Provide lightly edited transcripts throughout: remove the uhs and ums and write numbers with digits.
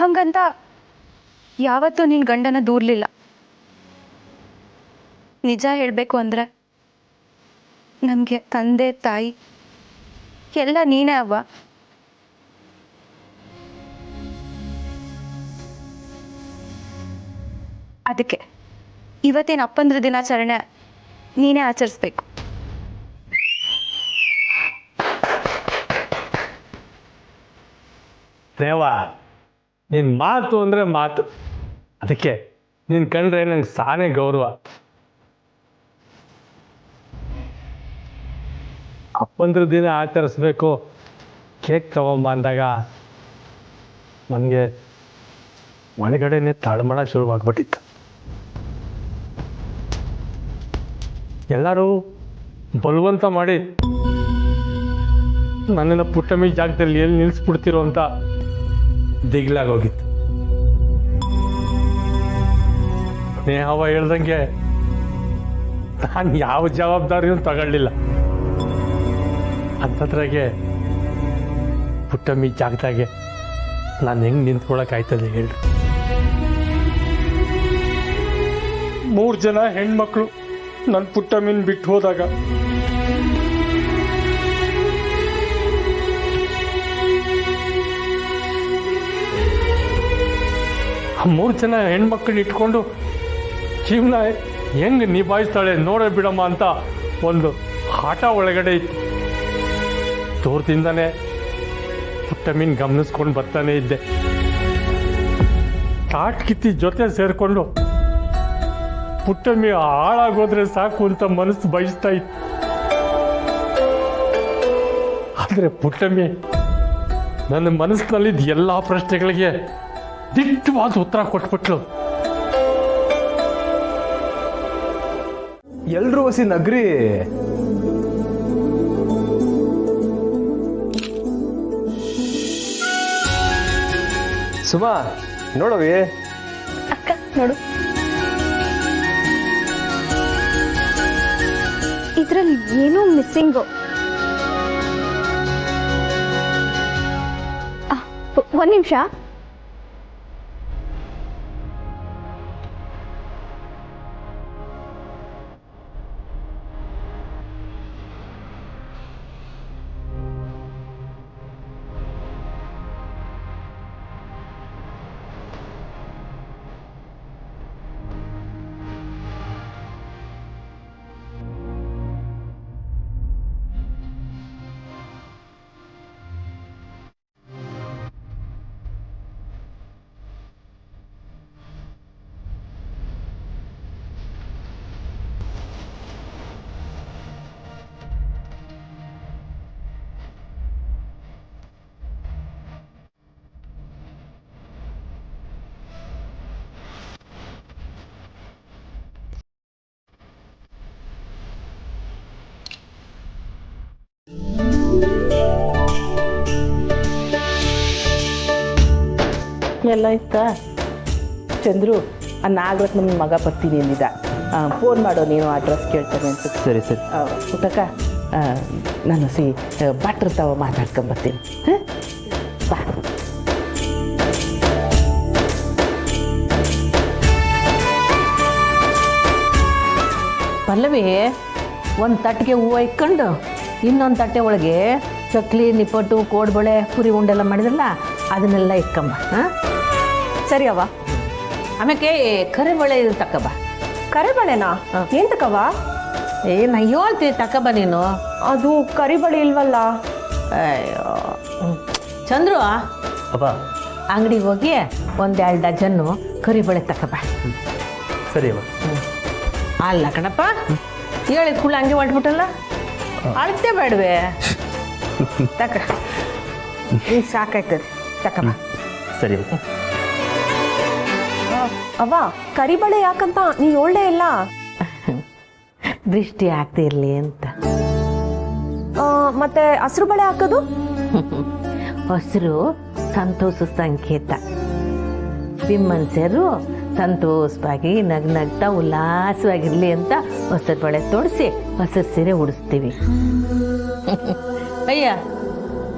ಹಂಗಂತ ಯಾವತ್ತೂ ನಿನ್ನ ಗಂಡನ ದೂರ್ಲಿಲ್ಲ. ನಿಜ ಹೇಳಬೇಕು ಅಂದರೆ ನಮಗೆ ತಂದೆ ತಾಯಿ ಎಲ್ಲ ನೀನೇ ಅವ್ವ. ಅದಕ್ಕೆ ಇವತ್ತಿನ ಅಪ್ಪಂದ್ರ ದಿನಾಚರಣೆ ನೀನೇ ಆಚರಿಸ್ಬೇಕು. ದೇವ, ನಿನ್ನ ಮಾತು ಅಂದರೆ ಮಾತು. ಅದಕ್ಕೆ ನಿನ್ನ ಕಂಡ್ರೆ ನಂಗೆ ಸಾನೇ ಗೌರವ. ಅಪ್ಪಂದ್ರ ದಿನ ಆಚರಿಸ್ಬೇಕು, ಕೇಕ್ ತಗೊಂಬ ಅಂದಾಗ ನನಗೆ ಒಳಗಡೆನೆ ತಳಮಳ ಶುರುವಾಗ್ಬಿಟ್ಟಿತ್ತು. ಎಲ್ಲರೂ ಬಲವಂತ ಮಾಡಿ ನನ್ನನ್ನು ಪುಟ್ಟಮ್ಮಿ ಜಾಗದಲ್ಲಿ ಎಲ್ಲಿ ನಿಲ್ಲಿಸ್ಬಿಡ್ತಿರೋ ಅಂತ ದಿಗ್ಲಾಗೋಗಿತ್ತು. ಸ್ನೇಹವ ಹೇಳ್ದಂಗೆ ನಾನು ಯಾವ ಜವಾಬ್ದಾರಿಯೂ ತಗೊಳ್ಳಿಲ್ಲ. ಅಂಥದ್ರಾಗೆ ಪುಟ್ಟಮ್ಮಿ ಜಾಗದಾಗೆ ನಾನು ಹೆಂಗೆ ನಿಂತ್ಕೊಳಕ್ಕಾಯ್ತದೆ ಹೇಳಿ. 3 ಜನ ಹೆಣ್ಮಕ್ಳು ನನ್ನ ಪುಟ್ಟಮ್ಮಿನ ಬಿಟ್ಟು ಹೋದಾಗ ಆ 3 ಜನ ಹೆಣ್ಮಕ್ಳನ್ನ ಇಟ್ಕೊಂಡು ಜೀವನ ಹೆಂಗೆ ನಿಭಾಯಿಸ್ತಾಳೆ ನೋಡೇ ಬಿಡಮ್ಮ ಅಂತ ಒಂದು ಆಟ ಒಳಗಡೆ ಇತ್ತು. ದೂರದಿಂದನೇ ಪುಟ್ಟಮ್ಮಿನ ಗಮನಿಸ್ಕೊಂಡು ಬರ್ತಾನೆ ಇದ್ದೆ. ಕಾಟ್ಕಿತ್ತಿ ಜೊತೆ ಸೇರಿಕೊಂಡು ಪುಟ್ಟಮ್ಮಿ ಹಾಳಾಗೋದ್ರೆ ಸಾಕು ಅಂತ ಮನಸ್ಸು ಬಯಸ್ತಾ ಇತ್ತು. ಆದರೆ ಪುಟ್ಟಮ್ಮಿ ನನ್ನ ಮನಸ್ಸಿನಲ್ಲಿದ್ದ ಎಲ್ಲ ಪ್ರಶ್ನೆಗಳಿಗೆ ದಿಟ್ಟವಾದ ಉತ್ತರ ಕೊಟ್ಬಿಟ್ಲು. ಎಲ್ರೂ ಹೊಸಿ ನಗ್ರಿ. ಸುಮಾ ನೋಡವಿ. ಅಕ್ಕ ನೋಡು, ಇದ್ರಲ್ಲಿ ಏನೋ ಮಿಸ್ಸಿಂಗು. ಒಂದು ನಿಮಿಷ. ಎಲ್ಲ ಇತ್ತಾ ಚಂದ್ರು? ನಾಗರತ್ನ ನನ್ನ ಮಗ ಬರ್ತೀನಿ ಅಂದಿದ್ದ. ಫೋನ್ ಮಾಡೋ, ನೀನು ಅಡ್ರೆಸ್ ಕೇಳ್ತಾನೆ ಅಂತ. ಸರಿ ಸರಿ. ಊಟಕ್ಕ ನಾನು ಭಟ್ರ ತಾವ ಮಾತಾಡ್ಕೊಂಬರ್ತೀನಿ. ಬಾ. ಪಲ್ಲವಿ, ಒಂದು ತಟ್ಟಿಗೆ ಹೂವು ಇಕ್ಕೊಂಡು ಇನ್ನೊಂದು ತಟ್ಟೆ ಒಳಗೆ ಚಕ್ಲಿ, ನಿಪ್ಪಟ್ಟು, ಕೋಡ್ಬಳೆ, ಪುರಿ ಉಂಡೆಲ್ಲ ಮಾಡಿದ್ರಲ್ಲ ಅದನ್ನೆಲ್ಲ ಇಕ್ಕಂಬ. ಹಾಂ ಸರಿ ಅವ್ವ. ಆಮೇಲೆ ಕರಿಬಳೆ ತಕ್ಕಬ. ಕರಿಬಳೆನಾ? ಏನ್ ತಕ್ಕವ್ವ? ನಾ ಹೇಳ್ತೀನಿ ತಕ್ಕಬ ನೀನು. ಅದು ಕರಿಬಳೆ ಇಲ್ವಲ್ಲ. ಅಯ್ಯೋ ಚಂದ್ರು, ಅಪ್ಪ ಅಂಗಡಿಗೆ ಹೋಗಿ 1-2 ಡಜನ್ನು ಕರಿಬಳೆ ತಕ್ಕಬ. ಸರಿ ಅಮ್ಮ. ಅಲ್ಲ ಕಣಪ್ಪ, ಹೇಳಿದ ಕುಳ್ಳ ಹಂಗೆ ಹೊಟ್ಬಿಟ್ಟಲ್ಲ, ಅಳತೆ ಬೇಡವೆ. ತಕ್ಕ ಸಾಕಾಯ್ತದೆ, ತಕ್ಕಬ. ಸರಿ ಅವ್ವ, ಕರಿಬಳೆ ಯಾಕಂತ ನೀ ಒಳ್ಳೆ ಇಲ್ಲ. ದೃಷ್ಟಿ ಆಗ್ತಾ ಇರಲಿ ಅಂತ. ಮತ್ತೆ ಹಸಿರು ಬಳೆ ಹಾಕೋದು? ಹಸಿರು ಸಂತೋಷ ಸಂಕೇತ. ಬಿಮ್ಮನ್ಸರು ಸಂತೋಷವಾಗಿ ನಗ್ನಗ್ತಾ ಉಲ್ಲಾಸವಾಗಿರ್ಲಿ ಅಂತ ಹೊಸರು ಬಳೆ ತೊಡಿಸಿ ಹಸಿರು ಸೀರೆ ಉಡಿಸ್ತೀವಿ. ಅಯ್ಯ,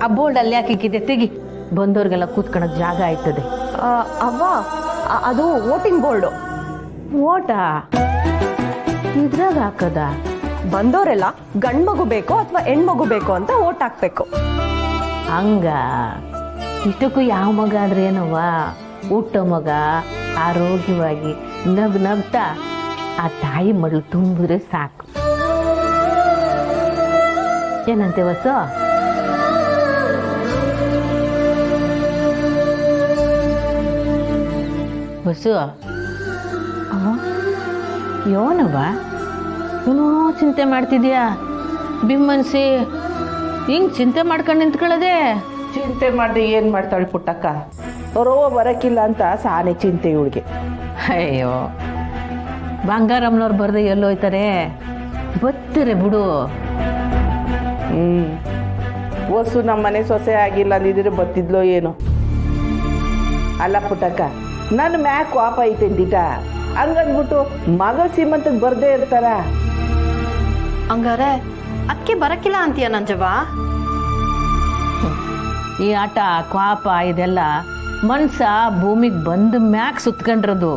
ಆ ಬೋರ್ಡ್ ಅಲ್ಲಿ ಯಾಕಿಕ್ಕಿದೆ, ತೆಗಿ. ಬಂದವ್ರಿಗೆಲ್ಲ ಕೂತ್ಕೊಳ್ಳೋಕೆ ಜಾಗ ಆಯ್ತದೆ. ಅವ್ವ ಅದು ವೋಟಿಂಗ್ ಬೋರ್ಡು. ಓಟ ಇದ್ರಾಗ ಹಾಕದ? ಬಂದವರೆಲ್ಲ ಗಂಡು ಮಗು ಬೇಕೋ ಅಥವಾ ಹೆಣ್ಮಗು ಬೇಕೋ ಅಂತ ಓಟ್ ಹಾಕ್ಬೇಕು. ಹಂಗ ಇಷ್ಟಕ್ಕೂ ಯಾವ ಮಗ ಆದ್ರೆ ಏನವ್ವ, ಹುಟ್ಟೋ ಮಗ ಆರೋಗ್ಯವಾಗಿ ನಗ್ತಾ ಆ ತಾಯಿ ಮಗಳು ತುಂಬಿದ್ರೆ ಸಾಕು. ಏನಂತೆ ವಸು? ವಸು ಯೋನವ್ವ ಏನೋ ಚಿಂತೆ ಮಾಡ್ತಿದ್ಯಾ? ಬಿಮ್ಮನ್ಸಿ ಹಿಂಗ್ ಚಿಂತೆ ಮಾಡ್ಕೊಂಡು ನಿಂತ್ಕೊಳ್ಳದೆ. ಚಿಂತೆ ಮಾಡಿ ಏನು ಮಾಡ್ತಾಳೆ ಪುಟ್ಟಕ್ಕ? ರೋಗ ಬರಕ್ಕಿಲ್ಲ ಅಂತ ಸಾನೆ ಚಿಂತೆ ಇವಳಿಗೆ. ಅಯ್ಯೋ ಬಂಗಾರಮ್ಮನವ್ರು ಬರ್ದೆ ಎಲ್ಲೋಯ್ತಾರೆ, ಬತ್ತರೆ ಬಿಡು. ವಸು ನಮ್ಮ ಮನೆ ಸೊಸೆ ಆಗಿಲ್ಲ ಅಂದಿದ್ರೆ ಬತ್ತಿದ್ಲೋ ಏನೋ. ಅಲ್ಲ ಪುಟ್ಟಕ್ಕ, ನನ್ನ ಮ್ಯಾಕ್ ವಾಪ ಐತೆ ಅಂತಿಟ ಹಂಗಂದ್ಬಿಟ್ಟು ಮಗ ಸೀಮಂತಕ್ಕೆ ಬರ್ದೇ ಇರ್ತಾರ? ಹಂಗಾರೆ ಅಕ್ಕಿ ಬರಕ್ಕಿಲ್ಲ ಅಂತೀಯ ನಂಜವ್ವ? ಈ ಆಟ ಕ್ವಾಪ ಇದೆಲ್ಲ ಮನ್ಸ ಭೂಮಿಗೆ ಬಂದ ಮ್ಯಾಕ್ ಸುತ್ಕೊಂಡಿರೋದು.